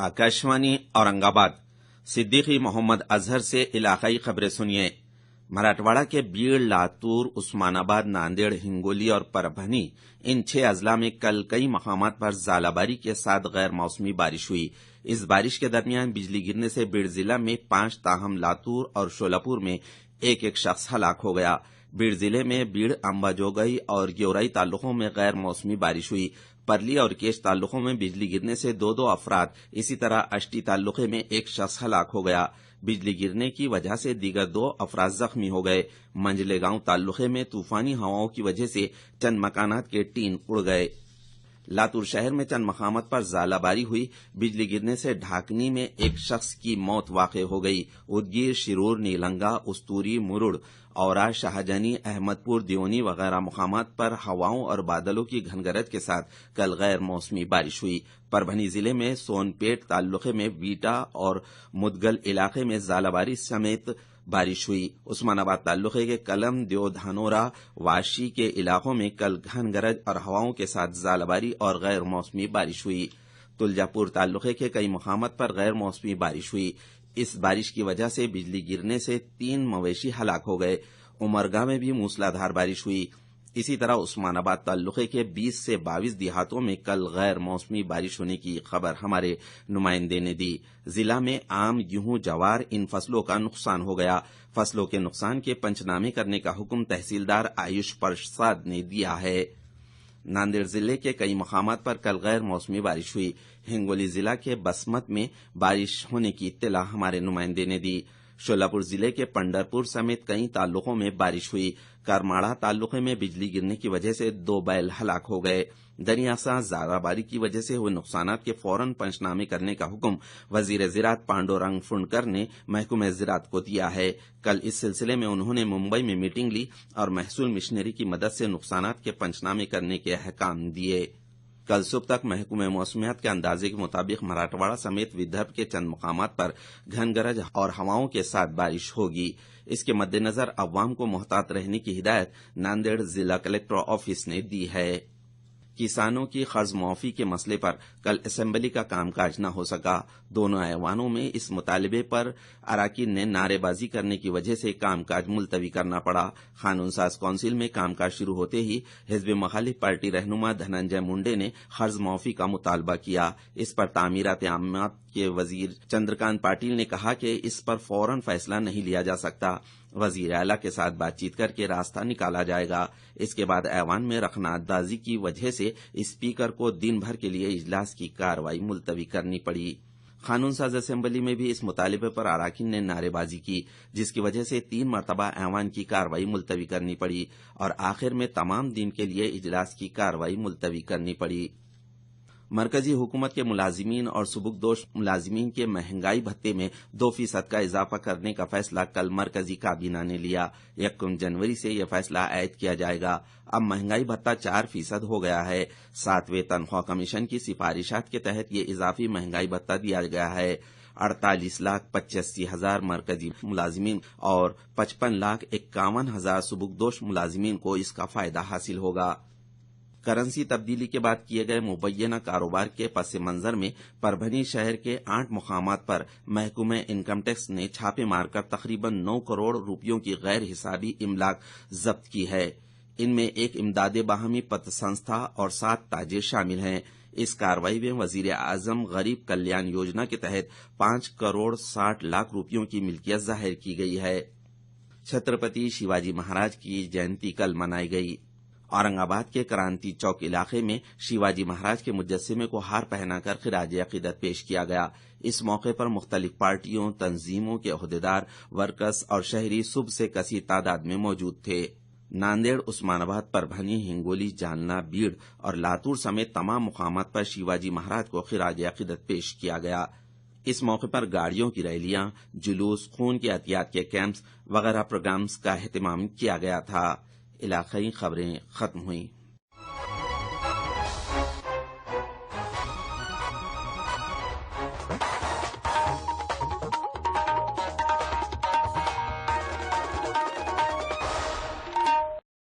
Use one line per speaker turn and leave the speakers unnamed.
आकाशवाणी औरंगाबाद। सिद्दीकी मोहम्मद अजहर से इलाकाई खबरें सुनिए। मराठवाड़ा के बीड़, लातूर, उस्मानाबाद, नांदेड़, हिंगोली और परभनी इन 6 अजला में कल कई मकामात पर ज़ालाबारी के साथ गैर मौसमी बारिश हुई। इस बारिश के दरमियान बिजली गिरने से बीड़ जिला में 5, ताहम लातूर और शोलापुर में एक शख्स हलाक हो गया। बीड़ जिले में बीड़, अंबाजोगई और ग्योराई तालुकों में गैर मौसमी बारिश हुई। परली और केश तालुकों में बिजली गिरने से 2 अफराद, इसी तरह अष्टी तालुके में एक शख्स हलाक हो गया। बिजली गिरने की वजह से दीगर 2 अफराद जख्मी हो गए। मंजले गांव तालुके में तूफानी हवाओं की वजह से चंद मकानात के टीन उड़ गए। लातूर शहर में चंद मकामात पर ज़ालाबारी हुई। बिजली गिरने से ढाकनी में एक शख्स की मौत वाक़ हो गई। उदगीर, शिरूर, नीलंगा, उस्तूरी, मुरुड़, औरा, शाहजनी, अहमदपुर, दियोनी वगैरह मकामात पर हवाओं और बादलों की घनगरज के साथ कल गैर मौसमी बारिश हुई। परभनी जिले में सोनपेट तालुके में बीटा और मुदगल इलाके में ज़ालाबारी समेत बारिश हुई। उस्मानाबाद तालुके के कलम, देव, धानोरा, वाशी के इलाकों में कल घन गरज और हवाओं के साथ ज़ालाबारी और गैर मौसमी बारिश हुई। तुलजापुर तालुके के कई मकामात पर गैर मौसमी बारिश हुई। इस बारिश की वजह से बिजली गिरने से 3 मवेशी हलाक हो गए। उमरगा में भी मूसलाधार बारिश हुई। इसी तरह उस्मानाबाद तालुके के 20 से 22 देहातों में कल गैर मौसमी बारिश होने की खबर हमारे नुमाइंदे ने दी। जिला में आम, गेहूं, जवार इन फसलों का नुकसान हो गया। फसलों के नुकसान के पंचनामे करने का हुक्म तहसीलदार आयुष प्रसाद ने दिया है। नांदेड़ जिले के कई मकामात पर कल गैर मौसमी बारिश हुई। हिंगोली जिला के बसमत में बारिश होने की इत्तला हमारे नुमाइंदे ने दी। शोलापुर जिले के पंडरपुर समेत कई तालुकों में बारिश हुई। करमाड़ा तालुके में बिजली गिरने की वजह से 2 बैल हलाक हो गए। दरियासा ज़ालाबारी की वजह से हुए नुकसानात के फौरन पंचनामे करने का हुक्म वजीर ज़राअत पांडुरंग फुंडकर ने महकमे ज़राअत को दिया है। कल इस सिलसिले में उन्होंने मुंबई में मीटिंग ली और महसूल मिशनरी की मदद से नुकसानात के पंचनामे करने के अहकाम दिए। कल सुबह तक महकमे मौसमियात के अंदाजे के मुताबिक मराठवाड़ा समेत विदर्भ के चंद मकामात पर घन गरज और हवाओं के साथ बारिश होगी। इसके मद्देनजर अवाम को मोहतात रहने की हिदायत नांदेड़ जिला कलेक्टर ऑफिस ने दी है। किसानों की कर्ज मुआफी के मसले पर कल असेंबली का कामकाज न हो सका। दोनों ऐवानों में इस मुतालबे पर अराकीन ने नारेबाजी करने की वजह से कामकाज मुलतवी करना पड़ा। कानून साज कौंसिल में कामकाज शुरू होते ही हिज़्ब मुखालिफ पार्टी रहनुमा धनंजय मुंडे ने कर्ज मुआफी का मुतालबा किया। इस पर तामीरात आम्मात के वजीर चंद्रकांत पाटिल ने कहा कि इस पर फौरन फैसला नहीं लिया जा सकता। वजीर आला के साथ बातचीत करके रास्ता निकाला जाएगा। इसके बाद ऐवान में रखनादबाजी की वजह से स्पीकर को दिन भर के लिए इजलास की कार्रवाई मुलतवी करनी पड़ी। कानून साज असेंबली में भी इस मुतालिबे पर अराकीन ने नारेबाजी की, जिसकी वजह से 3 मरतबा ऐवान की कार्रवाई मुलतवी करनी पड़ी और आखिर में तमाम दिन के लिए इजलास की कार्रवाई मुलतवी करनी पड़ी। मरकजी हुकूमत के मुलाजिमीन और सुबुकदोश मुलाजिमीन के महंगाई भत्ते में 2% का इजाफा करने का फैसला कल मरकजी काबीना ने लिया। 1 जनवरी से यह फैसला आयद किया जाएगा। अब महंगाई भत्ता 4% हो गया है। 7वें तनख्वाह कमीशन की सिफारिशात के तहत ये इजाफी महंगाई भत्ता दिया गया है। 48,85,000 मरकजी मुलाजिमीन और 55,51,000 सुबुकदोश मुलाजिमीन को इसका फायदा हासिल होगा। करेंसी तब्दीली के बाद किए गए मुबैना कारोबार के पस मंजर में परभनी शहर के 8 मकामात पर महकमे इनकम टैक्स ने छापे मारकर तकरीबन 9 करोड़ रुपयों की गैर हिसाबी इमलाक जब्त की है। इनमें एक इमदादे बाहमी पत संस्था और 7 ताजिर शामिल हैं। इस कार्रवाई में वजीर आजम गरीब कल्याण योजना के तहत 5 करोड़ 60 लाख रुपयों की मिल्कियत जाहिर की गई है। छत्रपति शिवाजी महाराज की जयंती कल मनाई गई। औरंगाबाद के क्रांति चौक इलाके में शिवाजी महाराज के मुजस्सिमे को हार पहनाकर खिराज अकीदत पेश किया गया। इस मौके पर मुख्तलिफ पार्टियों, तंजीमों के ओहदेदार, वर्कर्स और शहरी सुबह से कसी तादाद में मौजूद थे। नांदेड़, उस्मानाबाद, परभनी, हिंगोली, जालना, बीड़ और लातूर समेत तमाम मुकामात पर शिवाजी महाराज को खिराज अकीदत पेश किया गया। इस मौके पर गाड़ियों की रैलियां, जुलूस, खून के एहतियात के कैंप्स वगैरह प्रोग्राम्स का एहतमाम किया गया था। इलाकाई खबरें खत्म हुई।